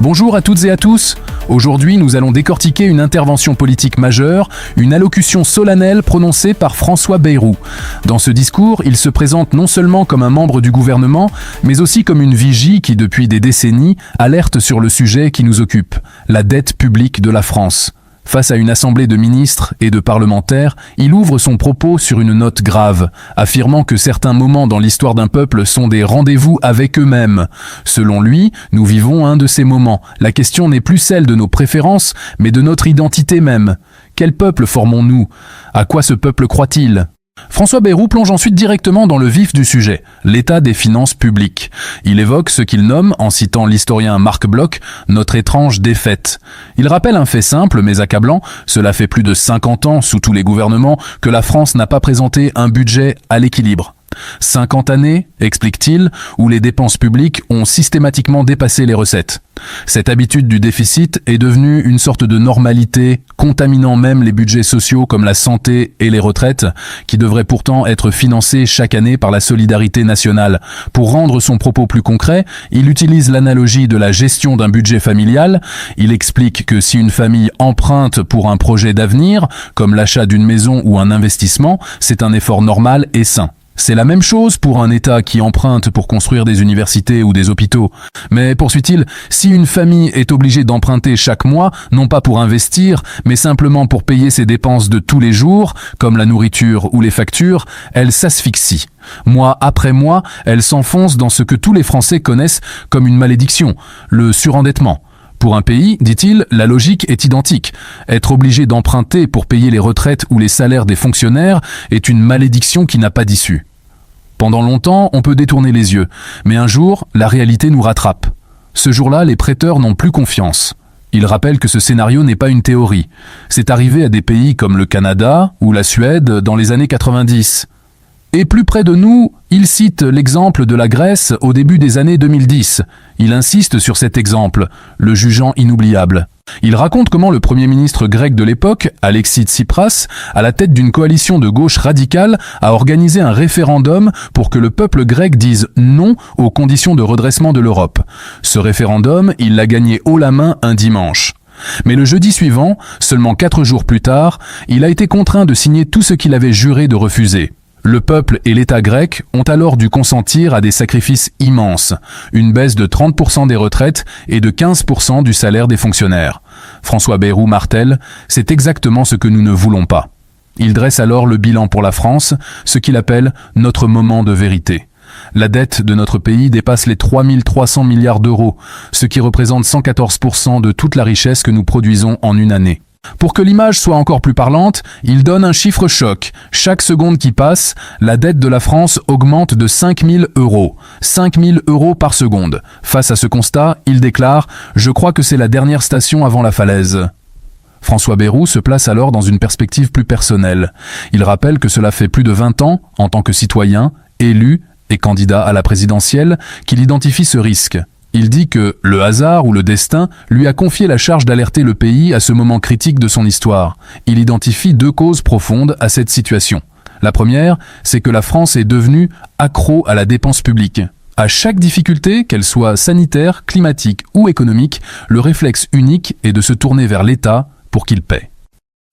Bonjour à toutes et à tous. Aujourd'hui, nous allons décortiquer une intervention politique majeure, une allocution solennelle prononcée par François Bayrou. Dans ce discours, il se présente non seulement comme un membre du gouvernement, mais aussi comme une vigie qui, depuis des décennies, alerte sur le sujet qui nous occupe, la dette publique de la France. Face à une assemblée de ministres et de parlementaires, il ouvre son propos sur une note grave, affirmant que certains moments dans l'histoire d'un peuple sont des rendez-vous avec eux-mêmes. Selon lui, nous vivons un de ces moments. La question n'est plus celle de nos préférences, mais de notre identité même. Quel peuple formons-nous? À quoi ce peuple croit-il? François Bayrou plonge ensuite directement dans le vif du sujet, l'état des finances publiques. Il évoque ce qu'il nomme, en citant l'historien Marc Bloch, notre étrange défaite. Il rappelle un fait simple mais accablant, cela fait plus de 50 ans, sous tous les gouvernements, que la France n'a pas présenté un budget à l'équilibre. 50 années, explique-t-il, où les dépenses publiques ont systématiquement dépassé les recettes. Cette habitude du déficit est devenue une sorte de normalité, contaminant même les budgets sociaux comme la santé et les retraites, qui devraient pourtant être financés chaque année par la solidarité nationale. Pour rendre son propos plus concret, il utilise l'analogie de la gestion d'un budget familial. Il explique que si une famille emprunte pour un projet d'avenir, comme l'achat d'une maison ou un investissement, c'est un effort normal et sain. C'est la même chose pour un État qui emprunte pour construire des universités ou des hôpitaux. Mais, poursuit-il, si une famille est obligée d'emprunter chaque mois, non pas pour investir, mais simplement pour payer ses dépenses de tous les jours, comme la nourriture ou les factures, elle s'asphyxie. Mois après mois, elle s'enfonce dans ce que tous les Français connaissent comme une malédiction, le surendettement. Pour un pays, dit-il, la logique est identique. Être obligé d'emprunter pour payer les retraites ou les salaires des fonctionnaires est une malédiction qui n'a pas d'issue. Pendant longtemps, on peut détourner les yeux, mais un jour, la réalité nous rattrape. Ce jour-là, les prêteurs n'ont plus confiance. Il rappelle que ce scénario n'est pas une théorie. C'est arrivé à des pays comme le Canada ou la Suède dans les années 90. Et plus près de nous, il cite l'exemple de la Grèce au début des années 2010. Il insiste sur cet exemple, le jugeant inoubliable. Il raconte comment le premier ministre grec de l'époque, Alexis Tsipras, à la tête d'une coalition de gauche radicale, a organisé un référendum pour que le peuple grec dise non aux conditions de redressement de l'Europe. Ce référendum, il l'a gagné haut la main un dimanche. Mais le jeudi suivant, seulement 4 jours plus tard, il a été contraint de signer tout ce qu'il avait juré de refuser. Le peuple et l'État grec ont alors dû consentir à des sacrifices immenses, une baisse de 30% des retraites et de 15% du salaire des fonctionnaires. François Bayrou martèle, c'est exactement ce que nous ne voulons pas. Il dresse alors le bilan pour la France, ce qu'il appelle notre moment de vérité. La dette de notre pays dépasse les 3 300 milliards d'euros, ce qui représente 114% de toute la richesse que nous produisons en une année. Pour que l'image soit encore plus parlante, il donne un chiffre choc. Chaque seconde qui passe, la dette de la France augmente de 5 000 euros. 5 000 euros par seconde. Face à ce constat, il déclare « Je crois que c'est la dernière station avant la falaise ». François Bayrou se place alors dans une perspective plus personnelle. Il rappelle que cela fait plus de 20 ans, en tant que citoyen, élu et candidat à la présidentielle, qu'il identifie ce risque. Il dit que le hasard ou le destin lui a confié la charge d'alerter le pays à ce moment critique de son histoire. Il identifie 2 causes profondes à cette situation. La première, c'est que la France est devenue accro à la dépense publique. À chaque difficulté, qu'elle soit sanitaire, climatique ou économique, le réflexe unique est de se tourner vers l'État pour qu'il paie.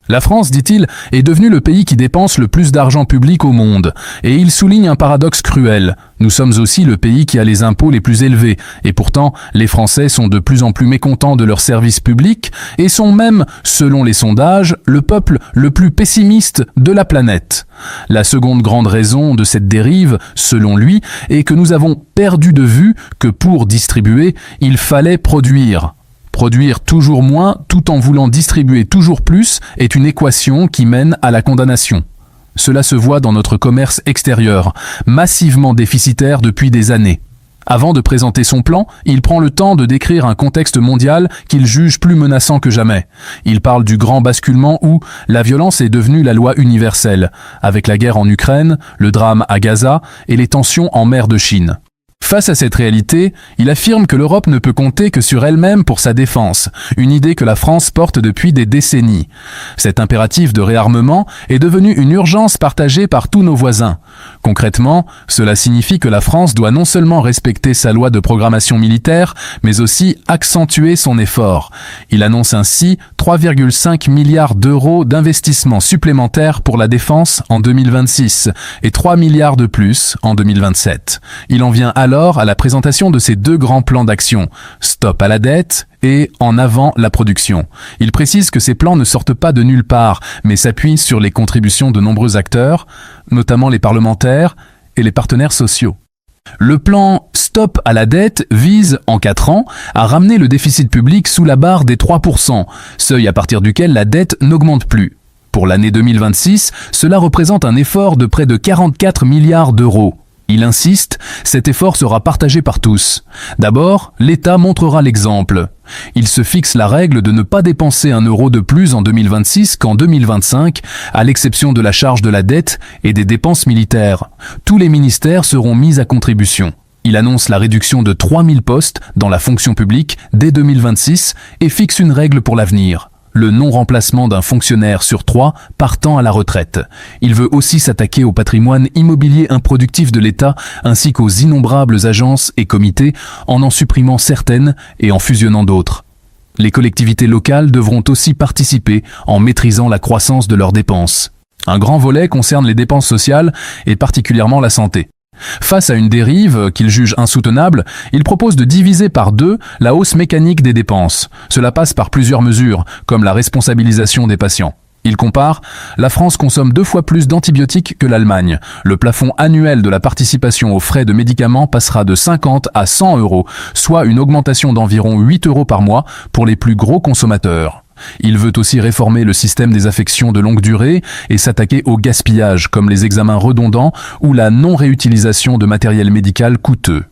La France, dit-il, est devenue le pays qui dépense le plus d'argent public au monde. Et il souligne un paradoxe cruel. Nous sommes aussi le pays qui a les impôts les plus élevés. Et pourtant, les Français sont de plus en plus mécontents de leurs services publics et sont même, selon les sondages, le peuple le plus pessimiste de la planète. La seconde grande raison de cette dérive, selon lui, est que nous avons perdu de vue que pour distribuer, il fallait produire. Produire toujours moins tout en voulant distribuer toujours plus est une équation qui mène à la condamnation. Cela se voit dans notre commerce extérieur, massivement déficitaire depuis des années. Avant de présenter son plan, il prend le temps de décrire un contexte mondial qu'il juge plus menaçant que jamais. Il parle du grand basculement où la violence est devenue la loi universelle, avec la guerre en Ukraine, le drame à Gaza et les tensions en mer de Chine. Face à cette réalité, il affirme que l'Europe ne peut compter que sur elle-même pour sa défense, une idée que la France porte depuis des décennies. Cet impératif de réarmement est devenu une urgence partagée par tous nos voisins. Concrètement, cela signifie que la France doit non seulement respecter sa loi de programmation militaire, mais aussi accentuer son effort. Il annonce ainsi 3,5 milliards d'euros d'investissements supplémentaires pour la défense en 2026 et 3 milliards de plus en 2027. Il en vient alors à la présentation de ces deux grands plans d'action, Stop à la dette et En avant la production. Il précise que ces plans ne sortent pas de nulle part, mais s'appuient sur les contributions de nombreux acteurs, notamment les parlementaires et les partenaires sociaux. Le plan Stop à la dette vise, en 4 ans, à ramener le déficit public sous la barre des 3%, seuil à partir duquel la dette n'augmente plus. Pour l'année 2026, cela représente un effort de près de 44 milliards d'euros. Il insiste, cet effort sera partagé par tous. D'abord, l'État montrera l'exemple. Il se fixe la règle de ne pas dépenser 1 euro de plus en 2026 qu'en 2025, à l'exception de la charge de la dette et des dépenses militaires. Tous les ministères seront mis à contribution. Il annonce la réduction de 3000 postes dans la fonction publique dès 2026 et fixe une règle pour l'avenir. Le non-remplacement d'un fonctionnaire sur 3 partant à la retraite. Il veut aussi s'attaquer au patrimoine immobilier improductif de l'État ainsi qu'aux innombrables agences et comités en supprimant certaines et en fusionnant d'autres. Les collectivités locales devront aussi participer en maîtrisant la croissance de leurs dépenses. Un grand volet concerne les dépenses sociales et particulièrement la santé. Face à une dérive qu'il juge insoutenable, il propose de diviser par 2 la hausse mécanique des dépenses. Cela passe par plusieurs mesures, comme la responsabilisation des patients. Il compare, la France consomme 2 fois plus d'antibiotiques que l'Allemagne. Le plafond annuel de la participation aux frais de médicaments passera de 50 à 100 euros, soit une augmentation d'environ 8 euros par mois pour les plus gros consommateurs. Il veut aussi réformer le système des affections de longue durée et s'attaquer au gaspillage, comme les examens redondants ou la non-réutilisation de matériel médical coûteux.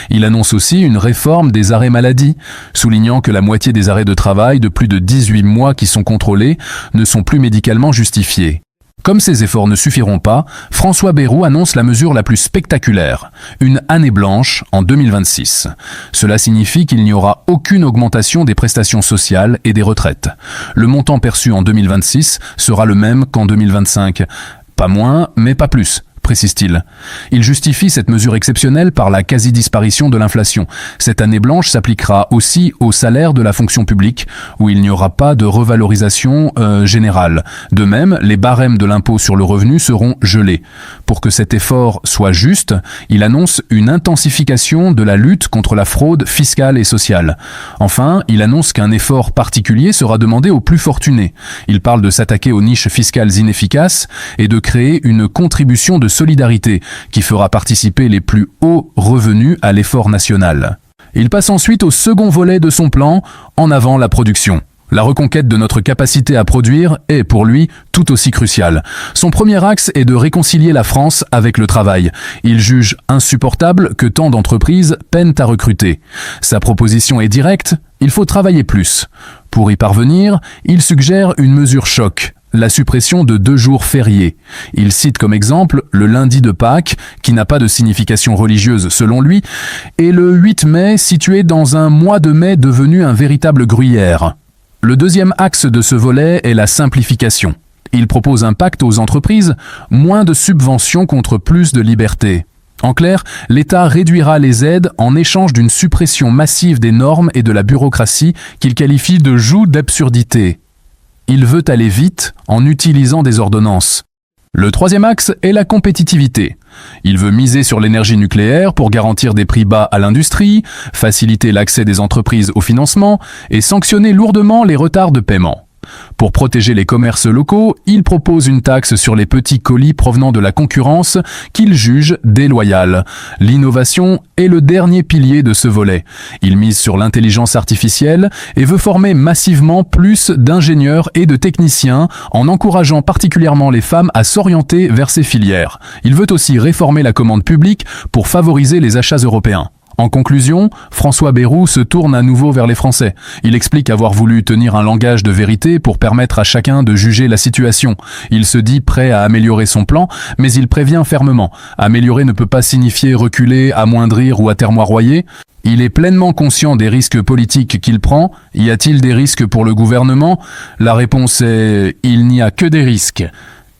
Il annonce aussi une réforme des arrêts maladie, soulignant que la moitié des arrêts de travail de plus de 18 mois qui sont contrôlés ne sont plus médicalement justifiés. Comme ces efforts ne suffiront pas, François Bayrou annonce la mesure la plus spectaculaire, une année blanche en 2026. Cela signifie qu'il n'y aura aucune augmentation des prestations sociales et des retraites. Le montant perçu en 2026 sera le même qu'en 2025. Pas moins, mais pas plus, précise-t-il. Il justifie cette mesure exceptionnelle par la quasi-disparition de l'inflation. Cette année blanche s'appliquera aussi aux salaires de la fonction publique, où il n'y aura pas de revalorisation générale. De même, les barèmes de l'impôt sur le revenu seront gelés. Pour que cet effort soit juste, il annonce une intensification de la lutte contre la fraude fiscale et sociale. Enfin, il annonce qu'un effort particulier sera demandé aux plus fortunés. Il parle de s'attaquer aux niches fiscales inefficaces et de créer une contribution de solidarité qui fera participer les plus hauts revenus à l'effort national. Il passe ensuite au second volet de son plan, En avant la production. La reconquête de notre capacité à produire est, pour lui, tout aussi cruciale. Son premier axe est de réconcilier la France avec le travail. Il juge insupportable que tant d'entreprises peinent à recruter. Sa proposition est directe, il faut travailler plus. Pour y parvenir, il suggère une mesure choc, la suppression de 2 jours fériés. Il cite comme exemple le lundi de Pâques, qui n'a pas de signification religieuse selon lui, et le 8 mai situé dans un mois de mai devenu un véritable gruyère. Le deuxième axe de ce volet est la simplification. Il propose un pacte aux entreprises, moins de subventions contre plus de liberté. En clair, l'État réduira les aides en échange d'une suppression massive des normes et de la bureaucratie qu'il qualifie de joug d'absurdité. Il veut aller vite en utilisant des ordonnances. Le troisième axe est la compétitivité. Il veut miser sur l'énergie nucléaire pour garantir des prix bas à l'industrie, faciliter l'accès des entreprises au financement et sanctionner lourdement les retards de paiement. Pour protéger les commerces locaux, il propose une taxe sur les petits colis provenant de la concurrence qu'il juge déloyale. L'innovation est le dernier pilier de ce volet. Il mise sur l'intelligence artificielle et veut former massivement plus d'ingénieurs et de techniciens en encourageant particulièrement les femmes à s'orienter vers ces filières. Il veut aussi réformer la commande publique pour favoriser les achats européens. En conclusion, François Bayrou se tourne à nouveau vers les Français. Il explique avoir voulu tenir un langage de vérité pour permettre à chacun de juger la situation. Il se dit prêt à améliorer son plan, mais il prévient fermement. Améliorer ne peut pas signifier reculer, amoindrir ou atermoiroyer. Il est pleinement conscient des risques politiques qu'il prend. Y a-t-il des risques pour le gouvernement? La réponse est « il n'y a que des risques ».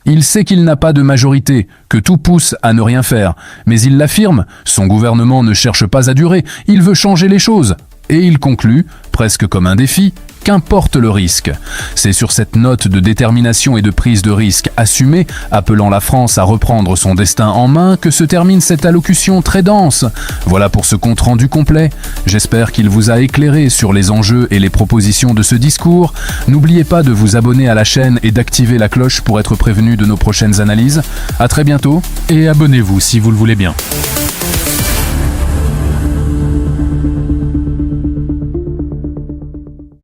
Il sait qu'il n'a pas de majorité, que tout pousse à ne rien faire. Mais il l'affirme, son gouvernement ne cherche pas à durer, il veut changer les choses. Et il conclut, presque comme un défi, qu'importe le risque. C'est sur cette note de détermination et de prise de risque assumée, appelant la France à reprendre son destin en main, que se termine cette allocution très dense. Voilà pour ce compte-rendu complet. J'espère qu'il vous a éclairé sur les enjeux et les propositions de ce discours. N'oubliez pas de vous abonner à la chaîne et d'activer la cloche pour être prévenu de nos prochaines analyses. À très bientôt et abonnez-vous si vous le voulez bien.